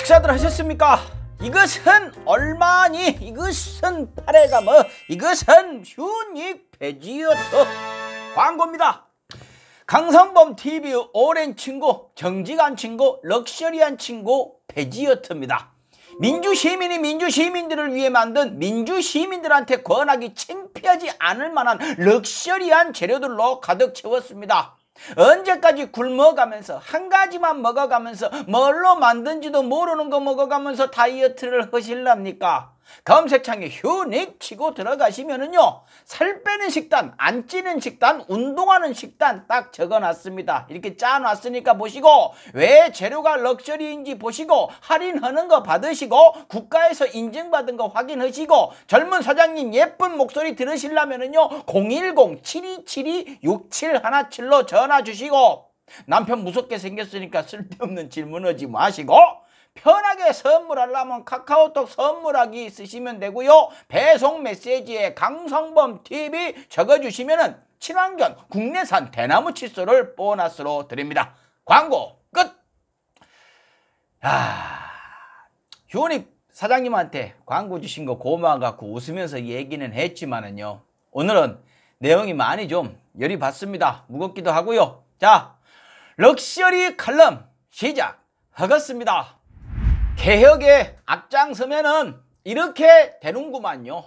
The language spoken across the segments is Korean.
식사들 하셨습니까? 이것은 얼마니? 이것은 파래가 뭐? 이것은 휴닉 베지어터 광고입니다. 강성범 TV 오랜 친구, 정직한 친구, 럭셔리한 친구 베지어터입니다. 민주시민이 민주시민들을 위해 만든 민주시민들한테 권하기 창피하지 않을 만한 럭셔리한 재료들로 가득 채웠습니다. 언제까지 굶어가면서 한 가지만 먹어가면서 뭘로 만든지도 모르는 거 먹어가면서 다이어트를 하실랍니까? 검색창에 휴닉 치고 들어가시면은요, 살 빼는 식단, 안 찌는 식단, 운동하는 식단 딱 적어놨습니다. 이렇게 짜놨으니까 보시고, 왜 재료가 럭셔리인지 보시고, 할인하는 거 받으시고, 국가에서 인증받은 거 확인하시고, 젊은 사장님 예쁜 목소리 들으시려면은요, 010-7272-6717로 전화 주시고, 남편 무섭게 생겼으니까 쓸데없는 질문하지 마시고, 편하게 선물하려면 카카오톡 선물하기 쓰시면 되고요. 배송 메시지에 강성범 TV 적어주시면은 친환경 국내산 대나무 칫솔을 보너스로 드립니다. 광고 끝! 휴닉 사장님한테 광고 주신 거 고마워갖고 웃으면서 얘기는 했지만은요, 오늘은 내용이 많이 좀 열이 받습니다. 무겁기도 하고요. 자, 럭셔리 칼럼 시작하겠습니다. 개혁에 앞장서면은 이렇게 되는구만요.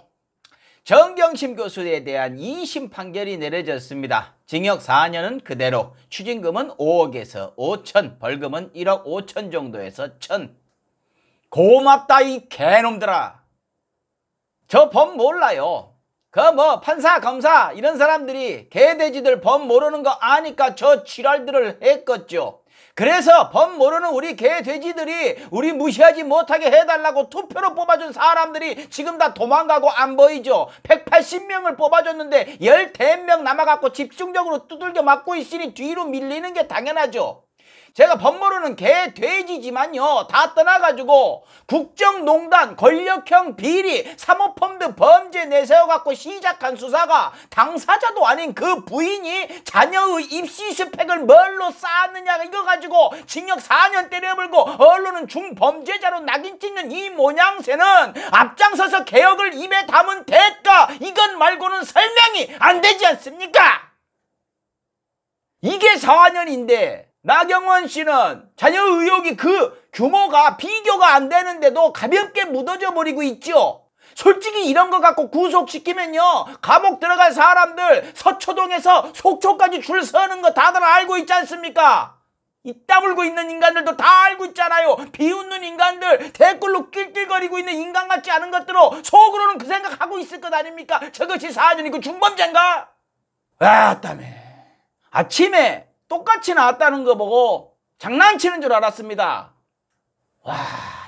정경심 교수에 대한 2심 판결이 내려졌습니다. 징역 4년은 그대로, 추징금은 5억에서 5천, 벌금은 1억 5천 정도에서 1,000. 고맙다 이 개놈들아. 저 법 몰라요. 그 뭐 판사 검사 이런 사람들이 개돼지들 법 모르는 거 아니까 저 지랄들을 했겠죠. 그래서 법 모르는 우리 개돼지들이 우리 무시하지 못하게 해달라고 투표로 뽑아준 사람들이 지금 다 도망가고 안 보이죠. 180명을 뽑아줬는데 13명 남아갖고 집중적으로 두들겨 맞고 있으니 뒤로 밀리는 게 당연하죠. 제가 법 모르는 개돼지지만요, 다 떠나가지고 국정농단, 권력형 비리, 사모펀드 범죄 내세워갖고 시작한 수사가 당사자도 아닌 그 부인이 자녀의 입시 스펙을 뭘로 쌓았느냐 이거 가지고 징역 4년 때려불고 언론은 중범죄자로 낙인 찍는 이 모양새는 앞장서서 개혁을 입에 담은 대가, 이것 말고는 설명이 안 되지 않습니까? 이게 4년인데 나경원 씨는 자녀 의혹이 그 규모가 비교가 안 되는데도 가볍게 묻어져 버리고 있죠. 솔직히 이런 거 갖고 구속시키면요, 감옥 들어갈 사람들 서초동에서 속초까지 줄 서는 거 다들 알고 있지 않습니까? 입 다물고 있는 인간들도 다 알고 있잖아요. 비웃는 인간들, 댓글로 낄낄거리고 있는 인간 같지 않은 것들로 속으로는 그 생각하고 있을 것 아닙니까? 저것이 4년이고 중범죄인가? 땀에 아침에 똑같이 나왔다는 거 보고 장난치는 줄 알았습니다. 와,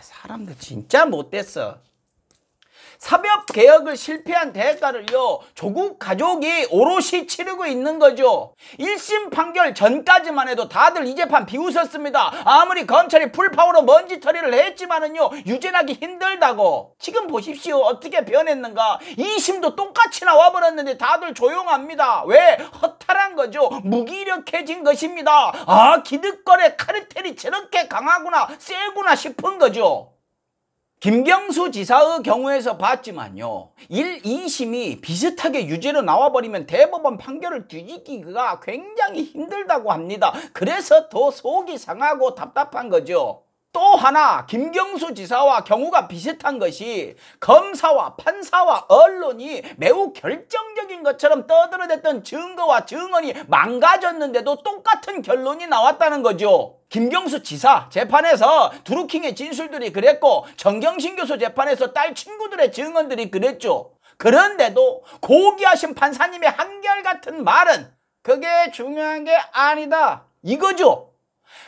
사람들 진짜 못됐어. 사법개혁을 실패한 대가를요, 조국 가족이 오롯이 치르고 있는 거죠. 1심 판결 전까지만 해도 다들 이 재판 비웃었습니다. 아무리 검찰이 풀파워로 먼지 처리를 했지만은요, 유죄나기 힘들다고. 지금 보십시오, 어떻게 변했는가. 2심도 똑같이 나와버렸는데 다들 조용합니다. 왜? 허탈한 거죠. 무기력해진 것입니다. 아, 기득권의 카르텔이 저렇게 강하구나, 세구나 싶은 거죠. 김경수 지사의 경우에서 봤지만요, 1, 2심이 비슷하게 유죄로 나와버리면 대법원 판결을 뒤집기가 굉장히 힘들다고 합니다. 그래서 더 속이 상하고 답답한 거죠. 또 하나, 김경수 지사와 경우가 비슷한 것이 검사와 판사와 언론이 매우 결정적인 것처럼 떠들어댔던 증거와 증언이 망가졌는데도 똑같은 결론이 나왔다는 거죠. 김경수 지사 재판에서 드루킹의 진술들이 그랬고, 정경심 교수 재판에서 딸 친구들의 증언들이 그랬죠. 그런데도 고귀하신 판사님의 한결같은 말은 그게 중요한 게 아니다 이거죠.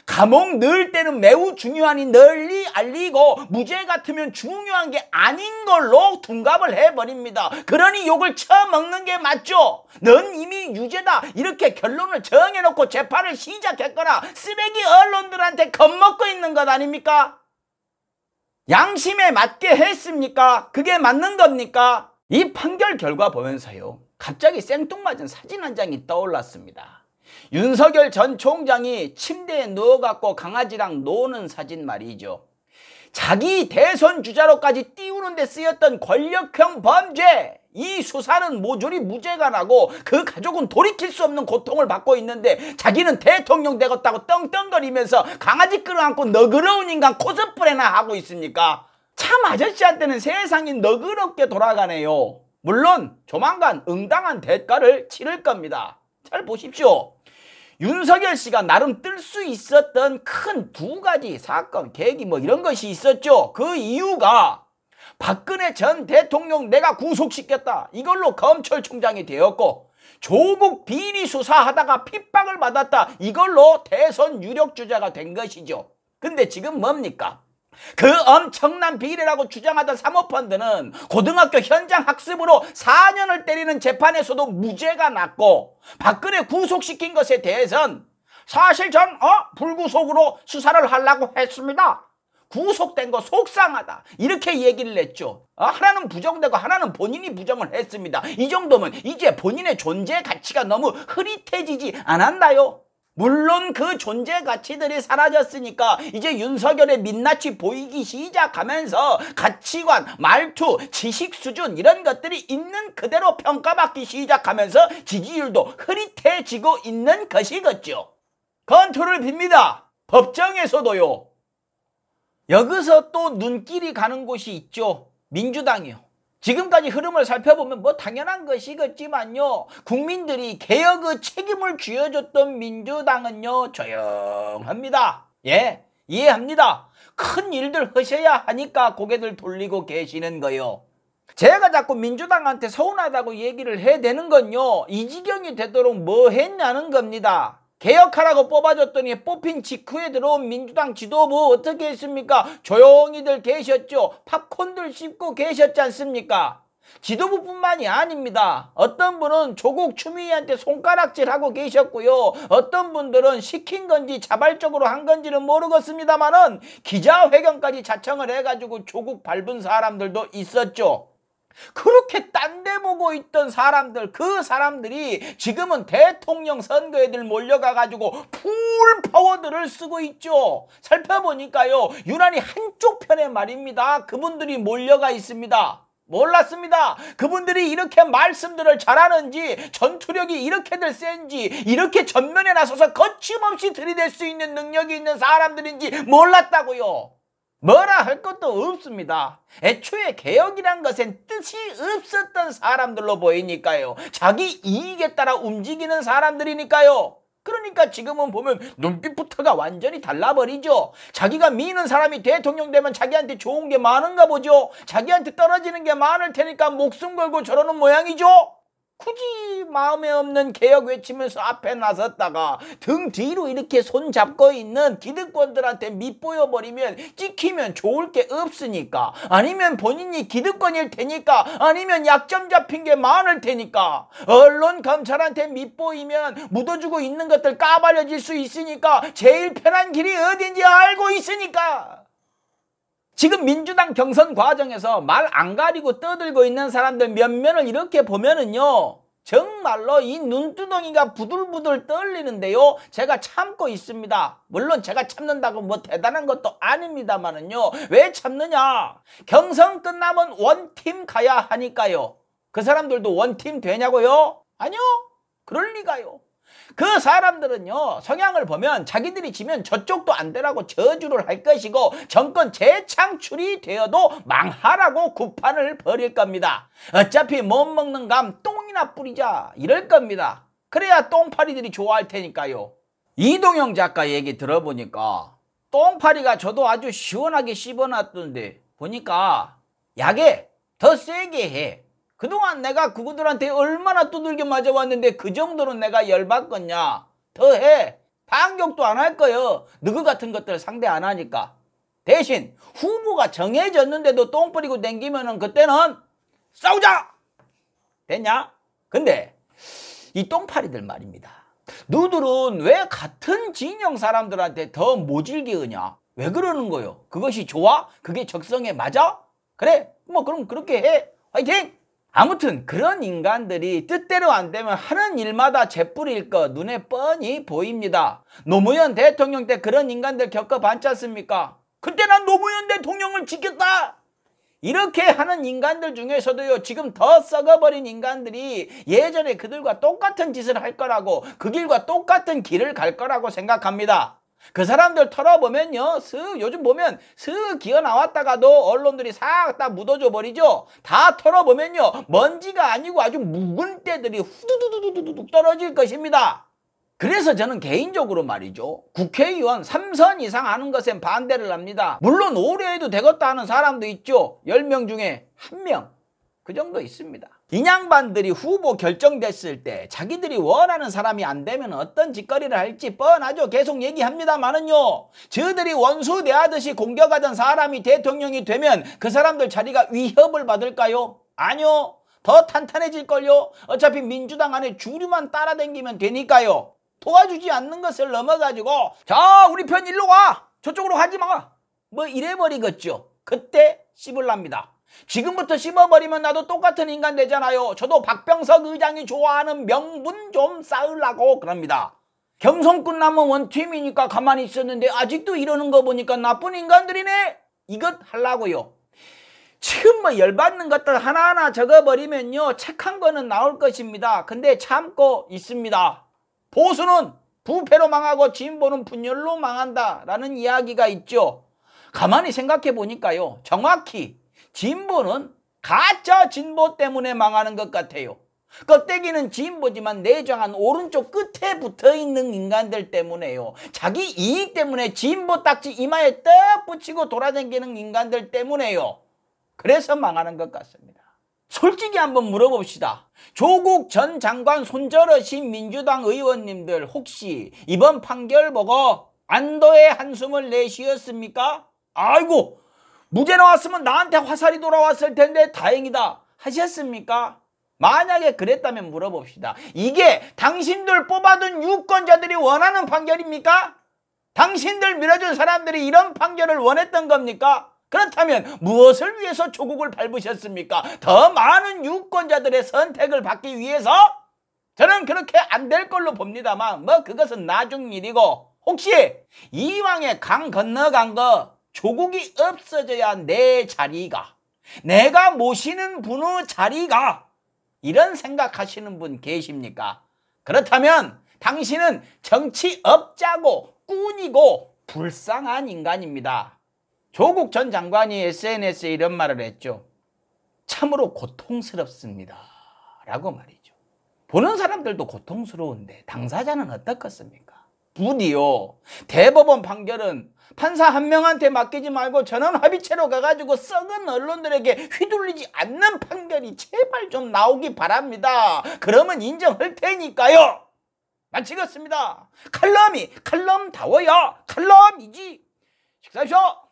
감옥 넣을 때는 매우 중요하니 널리 알리고 무죄 같으면 중요한 게 아닌 걸로 둔갑을 해버립니다. 그러니 욕을 쳐먹는 게 맞죠. 넌 이미 유죄다 이렇게 결론을 정해놓고 재판을 시작했거나 쓰레기 언론들한테 겁먹고 있는 것 아닙니까? 양심에 맞게 했습니까? 그게 맞는 겁니까? 이 판결 결과 보면서요, 갑자기 생뚱맞은 사진 한 장이 떠올랐습니다. 윤석열 전 총장이 침대에 누워갖고 강아지랑 노는 사진 말이죠. 자기 대선 주자로까지 띄우는 데 쓰였던 권력형 범죄, 이 수사는 모조리 무죄가 나고 그 가족은 돌이킬 수 없는 고통을 받고 있는데 자기는 대통령 되겠다고 떵떵거리면서 강아지 끌어안고 너그러운 인간 코스프레나 하고 있습니까? 참 아저씨한테는 세상이 너그럽게 돌아가네요. 물론 조만간 응당한 대가를 치를 겁니다. 잘 보십시오. 윤석열 씨가 나름 뜰 수 있었던 큰 두 가지 사건, 계기 뭐 이런 것이 있었죠. 그 이유가 박근혜 전 대통령 내가 구속시켰다, 이걸로 검찰총장이 되었고, 조국 비리 수사하다가 핍박을 받았다, 이걸로 대선 유력 주자가 된 것이죠. 근데 지금 뭡니까? 그 엄청난 비리라고 주장하던 사모펀드는 고등학교 현장 학습으로 4년을 때리는 재판에서도 무죄가 났고, 박근혜 구속시킨 것에 대해선 사실 전 불구속으로 수사를 하려고 했습니다, 구속된 거 속상하다, 이렇게 얘기를 했죠. 하나는 부정되고 하나는 본인이 부정을 했습니다. 이 정도면 이제 본인의 존재 가치가 너무 흐릿해지지 않았나요? 물론 그 존재 가치들이 사라졌으니까 이제 윤석열의 민낯이 보이기 시작하면서 가치관, 말투, 지식 수준 이런 것들이 있는 그대로 평가받기 시작하면서 지지율도 흐릿해지고 있는 것이겠죠. 건투를 빕니다. 법정에서도요. 여기서 또 눈길이 가는 곳이 있죠. 민주당이요. 지금까지 흐름을 살펴보면 뭐 당연한 것이겠지만요, 국민들이 개혁의 책임을 쥐어줬던 민주당은요 조용합니다. 예, 이해합니다. 큰 일들 하셔야 하니까 고개들 돌리고 계시는 거요. 제가 자꾸 민주당한테 서운하다고 얘기를 해야 되는 건요, 이 지경이 되도록 뭐 했냐는 겁니다. 개혁하라고 뽑아줬더니 뽑힌 직후에 들어온 민주당 지도부 어떻게 했습니까? 조용히들 계셨죠. 팝콘들 씹고 계셨지 않습니까? 지도부뿐만이 아닙니다. 어떤 분은 조국 추미애한테 손가락질하고 계셨고요, 어떤 분들은 시킨 건지 자발적으로 한 건지는 모르겠습니다만은 기자회견까지 자청을 해가지고 조국 밟은 사람들도 있었죠. 그렇게 딴 데 보고 있던 사람들, 그 사람들이 지금은 대통령 선거에들 몰려가가지고 풀 파워들을 쓰고 있죠. 살펴보니까요, 유난히 한쪽 편에 말입니다, 그분들이 몰려가 있습니다. 몰랐습니다. 그분들이 이렇게 말씀들을 잘하는지, 전투력이 이렇게들 센지, 이렇게 전면에 나서서 거침없이 들이댈 수 있는 능력이 있는 사람들인지 몰랐다고요. 뭐라 할 것도 없습니다. 애초에 개혁이란 것엔 뜻이 없었던 사람들로 보이니까요. 자기 이익에 따라 움직이는 사람들이니까요. 그러니까 지금은 보면 눈빛부터가 완전히 달라버리죠. 자기가 미는 사람이 대통령 되면 자기한테 좋은 게 많은가 보죠. 자기한테 떨어지는 게 많을 테니까 목숨 걸고 저러는 모양이죠. 굳이 마음에 없는 개혁 외치면서 앞에 나섰다가 등 뒤로 이렇게 손 잡고 있는 기득권들한테 밑보여버리면 찍히면 좋을 게 없으니까, 아니면 본인이 기득권일 테니까, 아니면 약점 잡힌 게 많을 테니까, 언론 검찰한테 밑보이면 묻어주고 있는 것들 까발려질 수 있으니까, 제일 편한 길이 어딘지 알고 있으니까. 지금 민주당 경선 과정에서 말 안 가리고 떠들고 있는 사람들 몇 면을 이렇게 보면은요, 정말로 이 눈두덩이가 부들부들 떨리는데요, 제가 참고 있습니다. 물론 제가 참는다고 뭐 대단한 것도 아닙니다만은요, 왜 참느냐? 경선 끝나면 원팀 가야 하니까요. 그 사람들도 원팀 되냐고요? 아니요, 그럴 리가요. 그 사람들은요, 성향을 보면 자기들이 지면 저쪽도 안 되라고 저주를 할 것이고, 정권 재창출이 되어도 망하라고 구판을 벌일 겁니다. 어차피 못 먹는 감 똥이나 뿌리자 이럴 겁니다. 그래야 똥파리들이 좋아할 테니까요. 이동영 작가 얘기 들어보니까 똥파리가 저도 아주 시원하게 씹어놨던데, 보니까 약에 더 세게 해. 그동안 내가 그분들한테 얼마나 두들겨 맞아왔는데 그 정도는 내가 열받겠냐? 더 해. 반격도 안 할 거예요. 너그 같은 것들 상대 안 하니까. 대신 후보가 정해졌는데도 똥 뿌리고 댕기면은 그때는 싸우자! 됐냐? 근데 이 똥파리들 말입니다. 너들은 왜 같은 진영 사람들한테 더 모질게 하냐? 왜 그러는 거요? 그것이 좋아? 그게 적성에 맞아? 그래? 뭐 그럼 그렇게 해. 화이팅! 아무튼 그런 인간들이 뜻대로 안 되면 하는 일마다 재뿌릴 거 눈에 뻔히 보입니다. 노무현 대통령 때 그런 인간들 겪어봤지 않습니까? 그때 난 노무현 대통령을 지켰다. 이렇게 하는 인간들 중에서도요, 지금 더 썩어버린 인간들이 예전에 그들과 똑같은 짓을 할 거라고, 그 길과 똑같은 길을 갈 거라고 생각합니다. 그 사람들 털어보면요, 요즘 보면 기어 나왔다가도 언론들이 싹 다 묻어줘 버리죠. 다 털어보면요, 먼지가 아니고 아주 묵은 때들이 후두두두두둑 떨어질 것입니다. 그래서 저는 개인적으로 말이죠, 국회의원 3선 이상 하는 것엔 반대를 합니다. 물론 오래 해도 되겠다 하는 사람도 있죠. 10명 중에 1명, 그 정도 있습니다. 인양반들이 후보 결정됐을 때 자기들이 원하는 사람이 안 되면 어떤 짓거리를 할지 뻔하죠. 계속 얘기합니다마는요, 저들이 원수 대하듯이 공격하던 사람이 대통령이 되면 그 사람들 자리가 위협을 받을까요? 아니요. 더 탄탄해질걸요. 어차피 민주당 안에 주류만 따라다니면 되니까요. 도와주지 않는 것을 넘어가지고, 자, 우리 편 일로 와, 저쪽으로 가지 마, 뭐 이래버리겠죠. 그때 씹을랍니다. 지금부터 씹어버리면 나도 똑같은 인간 되잖아요. 저도 박병석 의장이 좋아하는 명분 좀 쌓으려고 그럽니다. 경성꾼 남은 원팀이니까 가만히 있었는데 아직도 이러는 거 보니까 나쁜 인간들이네, 이것 하려고요. 지금 뭐 열받는 것들 하나하나 적어버리면요, 책 한 권은 나올 것입니다. 근데 참고 있습니다. 보수는 부패로 망하고 진보는 분열로 망한다 라는 이야기가 있죠. 가만히 생각해 보니까요, 정확히 진보는 가짜 진보 때문에 망하는 것 같아요. 껍데기는 진보지만 내장한 오른쪽 끝에 붙어있는 인간들 때문에요. 자기 이익 때문에 진보 딱지 이마에 떡 붙이고 돌아다니는 인간들 때문에요. 그래서 망하는 것 같습니다. 솔직히 한번 물어봅시다. 조국 전 장관 손절하신 민주당 의원님들 혹시 이번 판결 보고 안도의 한숨을 내쉬었습니까? 아이고, 무죄 나왔으면 나한테 화살이 돌아왔을 텐데 다행이다 하셨습니까? 만약에 그랬다면 물어봅시다. 이게 당신들 뽑아둔 유권자들이 원하는 판결입니까? 당신들 밀어준 사람들이 이런 판결을 원했던 겁니까? 그렇다면 무엇을 위해서 조국을 밟으셨습니까? 더 많은 유권자들의 선택을 받기 위해서? 저는 그렇게 안 될 걸로 봅니다만 뭐 그것은 나중 일이고, 혹시 이왕에 강 건너간 거 조국이 없어져야 내 자리가, 내가 모시는 분의 자리가, 이런 생각하시는 분 계십니까? 그렇다면 당신은 정치업자고 꾼이고 불쌍한 인간입니다. 조국 전 장관이 SNS에 이런 말을 했죠. 참으로 고통스럽습니다 라고 말이죠. 보는 사람들도 고통스러운데 당사자는 어떻겠습니까? 부디요, 대법원 판결은 판사 한 명한테 맡기지 말고 전원 합의체로 가가지고 썩은 언론들에게 휘둘리지 않는 판결이 제발 좀 나오기 바랍니다. 그러면 인정할 테니까요. 마치겠습니다. 칼럼이 칼럼다워야 칼럼이지. 식사하십시오.